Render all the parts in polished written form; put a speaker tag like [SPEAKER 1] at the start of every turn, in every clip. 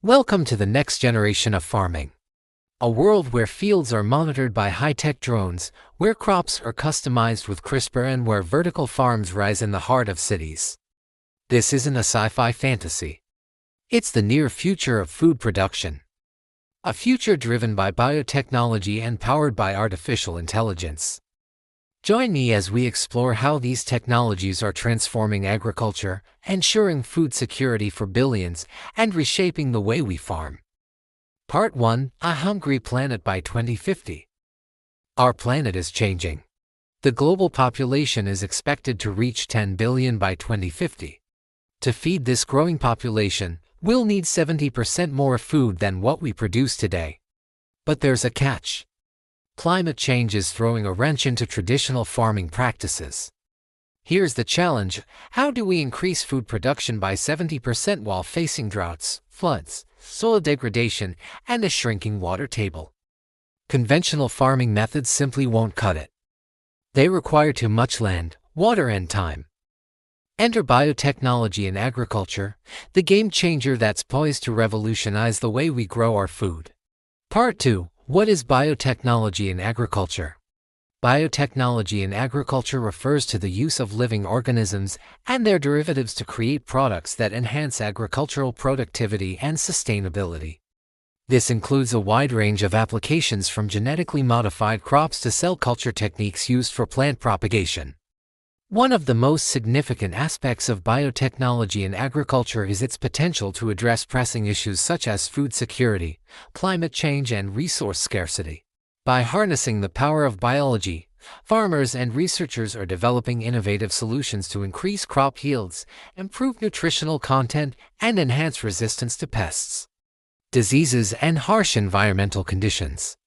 [SPEAKER 1] Welcome to the next generation of farming. A world where fields are monitored by high-tech drones, where crops are customized with CRISPR, and where vertical farms rise in the heart of cities. This isn't a sci-fi fantasy. It's the near future of food production. A future driven by biotechnology and powered by artificial intelligence. Join me as we explore how these technologies are transforming agriculture, ensuring food security for billions, and reshaping the way we farm. Part 1: A Hungry Planet by 2050. Our planet is changing. The global population is expected to reach 10 billion by 2050. To feed this growing population, we'll need 70% more food than what we produce today. But there's a catch. Climate change is throwing a wrench into traditional farming practices. Here's the challenge: how do we increase food production by 70% while facing droughts, floods, soil degradation, and a shrinking water table? Conventional farming methods simply won't cut it. They require too much land, water, and time. Enter biotechnology in agriculture, the game changer that's poised to revolutionize the way we grow our food. Part 2: What is biotechnology in agriculture? Biotechnology in agriculture refers to the use of living organisms and their derivatives to create products that enhance agricultural productivity and sustainability. This includes a wide range of applications, from genetically modified crops to cell culture techniques used for plant propagation. One of the most significant aspects of biotechnology in agriculture is its potential to address pressing issues such as food security, climate change, and resource scarcity. By harnessing the power of biology, farmers and researchers are developing innovative solutions to increase crop yields, improve nutritional content, and enhance resistance to pests, diseases, and harsh environmental conditions.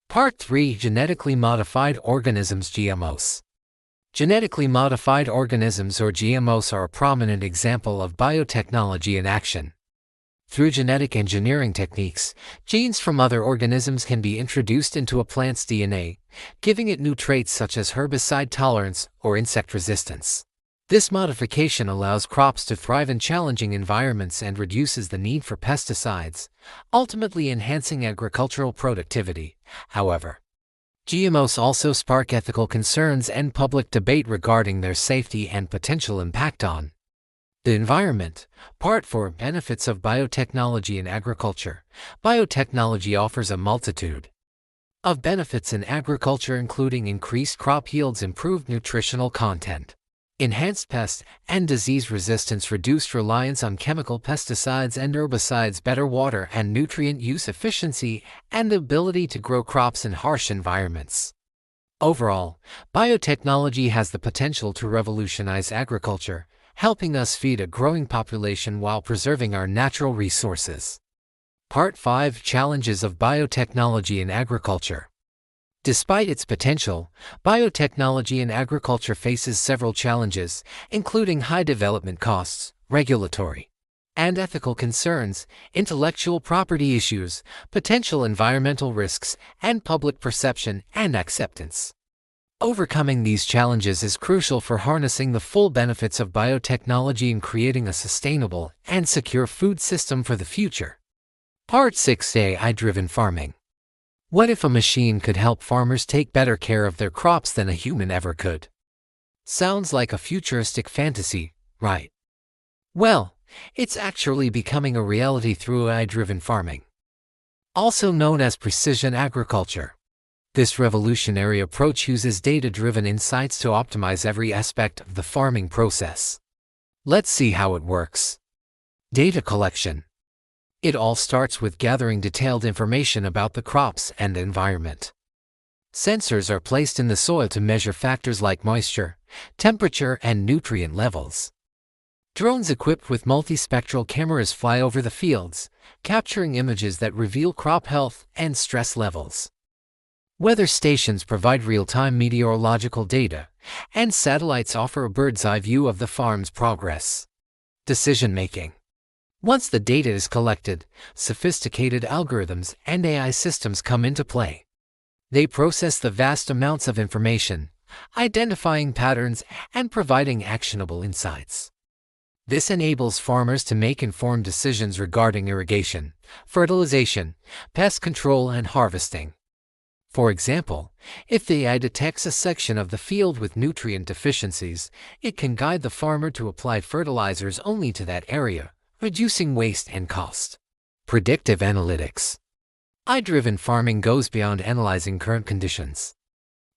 [SPEAKER 1] Part 3: Genetically Modified Organisms (GMOs). Genetically modified organisms, or GMOs, are a prominent example of biotechnology in action. Through genetic engineering techniques, genes from other organisms can be introduced into a plant's DNA, giving it new traits such as herbicide tolerance or insect resistance. This modification allows crops to thrive in challenging environments and reduces the need for pesticides, ultimately enhancing agricultural productivity. However, GMOs also spark ethical concerns and public debate regarding their safety and potential impact on the environment. Part 4: Benefits of biotechnology in agriculture. Biotechnology offers a multitude of benefits in agriculture, including increased crop yields, improved nutritional content, enhanced pest and disease resistance, reduced reliance on chemical pesticides and herbicides, better water and nutrient use efficiency, and the ability to grow crops in harsh environments. Overall, biotechnology has the potential to revolutionize agriculture, helping us feed a growing population while preserving our natural resources. Part 5: Challenges of biotechnology in agriculture. Despite its potential, biotechnology in agriculture faces several challenges, including high development costs, regulatory and ethical concerns, intellectual property issues, potential environmental risks, and public perception and acceptance. Overcoming these challenges is crucial for harnessing the full benefits of biotechnology and creating a sustainable and secure food system for the future. Part 6: AI-driven farming. What if a machine could help farmers take better care of their crops than a human ever could? Sounds like a futuristic fantasy, right? Well, it's actually becoming a reality through AI-driven farming, also known as precision agriculture. This revolutionary approach uses data-driven insights to optimize every aspect of the farming process. Let's see how it works. Data collection. It all starts with gathering detailed information about the crops and the environment. Sensors are placed in the soil to measure factors like moisture, temperature, and nutrient levels. Drones equipped with multispectral cameras fly over the fields, capturing images that reveal crop health and stress levels. Weather stations provide real-time meteorological data, and satellites offer a bird's-eye view of the farm's progress. Decision-making. Once the data is collected, sophisticated algorithms and AI systems come into play. They process the vast amounts of information, identifying patterns and providing actionable insights. This enables farmers to make informed decisions regarding irrigation, fertilization, pest control, and harvesting. For example, if the AI detects a section of the field with nutrient deficiencies, it can guide the farmer to apply fertilizers only to that area, reducing waste and cost. Predictive analytics. AI-driven farming goes beyond analyzing current conditions.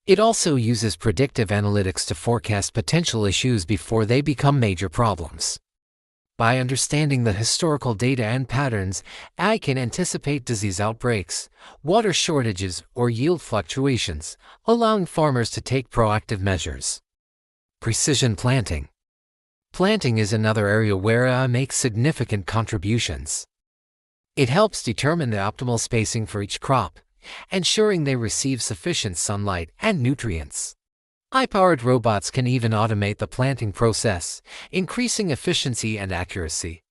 [SPEAKER 1] It also uses predictive analytics to forecast potential issues before they become major problems. By understanding the historical data and patterns, AI can anticipate disease outbreaks, water shortages, or yield fluctuations, allowing farmers to take proactive measures. Precision planting. Planting is another area where AI makes significant contributions. It helps determine the optimal spacing for each crop, ensuring they receive sufficient sunlight and nutrients. AI-powered robots can even automate the planting process, increasing efficiency and accuracy.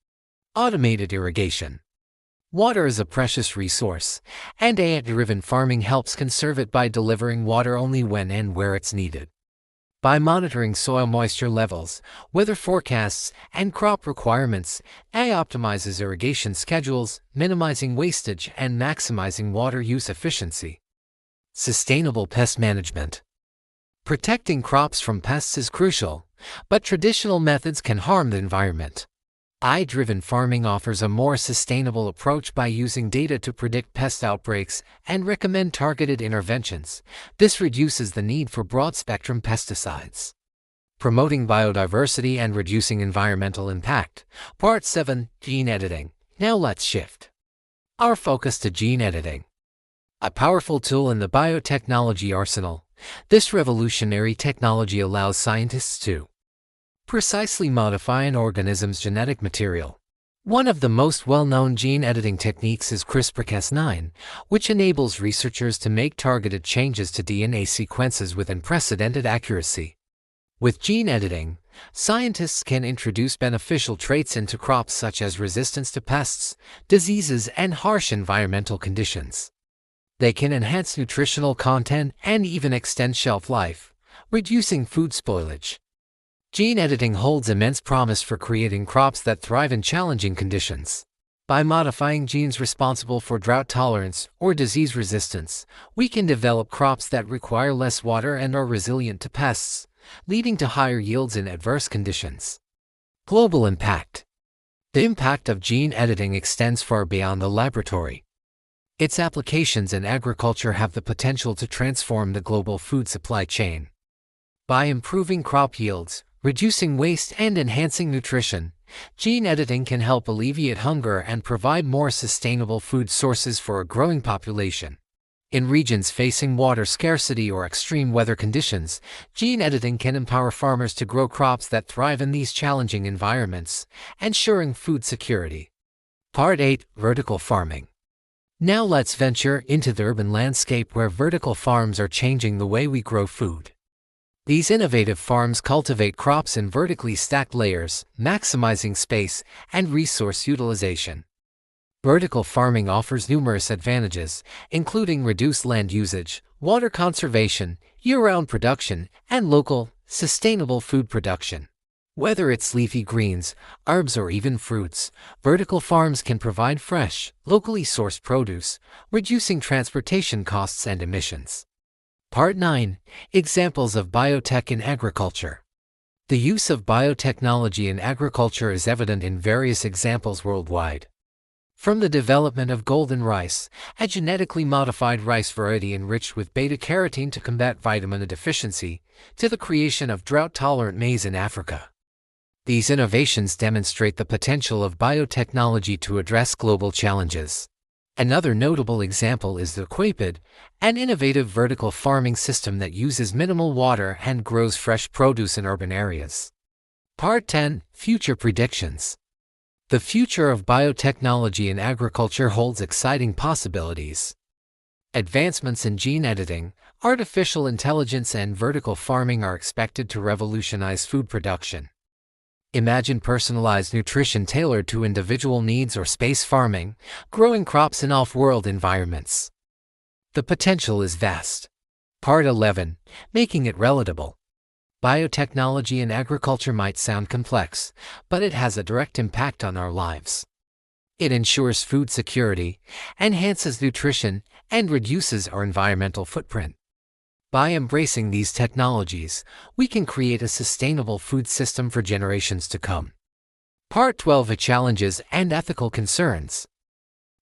[SPEAKER 1] Automated irrigation. Water is a precious resource, and AI-driven farming helps conserve it by delivering water only when and where it's needed. By monitoring soil moisture levels, weather forecasts, and crop requirements, AI optimizes irrigation schedules, minimizing wastage and maximizing water use efficiency. Sustainable pest management. Protecting crops from pests is crucial, but traditional methods can harm the environment. AI-driven farming offers a more sustainable approach by using data to predict pest outbreaks and recommend targeted interventions. This reduces the need for broad-spectrum pesticides. Promoting biodiversity and reducing environmental impact. Part 7. Gene editing. Now let's shift our focus to gene editing. A powerful tool in the biotechnology arsenal, this revolutionary technology allows scientists to precisely modify an organism's genetic material. One of the most well-known gene editing techniques is CRISPR-Cas9, which enables researchers to make targeted changes to DNA sequences with unprecedented accuracy. With gene editing, scientists can introduce beneficial traits into crops such as resistance to pests, diseases, and harsh environmental conditions. They can enhance nutritional content and even extend shelf life, reducing food spoilage. Gene editing holds immense promise for creating crops that thrive in challenging conditions. By modifying genes responsible for drought tolerance or disease resistance, we can develop crops that require less water and are resilient to pests, leading to higher yields in adverse conditions. Global impact. The impact of gene editing extends far beyond the laboratory. Its applications in agriculture have the potential to transform the global food supply chain. By improving crop yields, reducing waste, and enhancing nutrition, gene editing can help alleviate hunger and provide more sustainable food sources for a growing population. In regions facing water scarcity or extreme weather conditions, gene editing can empower farmers to grow crops that thrive in these challenging environments, ensuring food security. Part 8. Vertical farming. Now let's venture into the urban landscape where vertical farms are changing the way we grow food. These innovative farms cultivate crops in vertically stacked layers, maximizing space and resource utilization. Vertical farming offers numerous advantages, including reduced land usage, water conservation, year-round production, and local, sustainable food production. Whether it's leafy greens, herbs, or even fruits, vertical farms can provide fresh, locally sourced produce, reducing transportation costs and emissions. Part 9. Examples of biotech in agriculture. The use of biotechnology in agriculture is evident in various examples worldwide. From the development of golden rice, a genetically modified rice variety enriched with beta-carotene to combat vitamin A deficiency, to the creation of drought-tolerant maize in Africa. These innovations demonstrate the potential of biotechnology to address global challenges. Another notable example is the Quapid, an innovative vertical farming system that uses minimal water and grows fresh produce in urban areas. Part 10. Future predictions. The future of biotechnology in agriculture holds exciting possibilities. Advancements in gene editing, artificial intelligence, and vertical farming are expected to revolutionize food production. Imagine personalized nutrition tailored to individual needs or space farming, growing crops in off-world environments. The potential is vast. Part 11. Making it relatable. Biotechnology in agriculture might sound complex, but it has a direct impact on our lives. It ensures food security, enhances nutrition, and reduces our environmental footprint. By embracing these technologies, we can create a sustainable food system for generations to come. Part 12: Challenges and Ethical Concerns.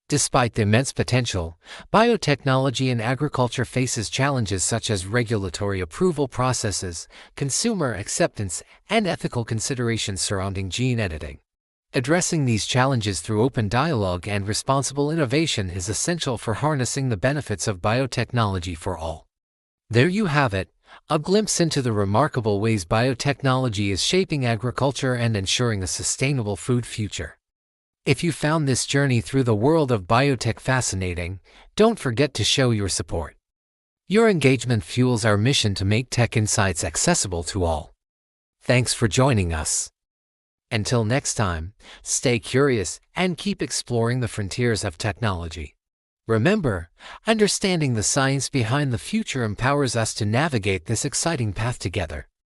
[SPEAKER 1] Despite the immense potential, biotechnology in agriculture faces challenges such as regulatory approval processes, consumer acceptance, and ethical considerations surrounding gene editing. Addressing these challenges through open dialogue and responsible innovation is essential for harnessing the benefits of biotechnology for all. There you have it, a glimpse into the remarkable ways biotechnology is shaping agriculture and ensuring a sustainable food future. If you found this journey through the world of biotech fascinating, don't forget to show your support. Your engagement fuels our mission to make tech insights accessible to all. Thanks for joining us. Until next time, stay curious and keep exploring the frontiers of technology. Remember, understanding the science behind the future empowers us to navigate this exciting path together.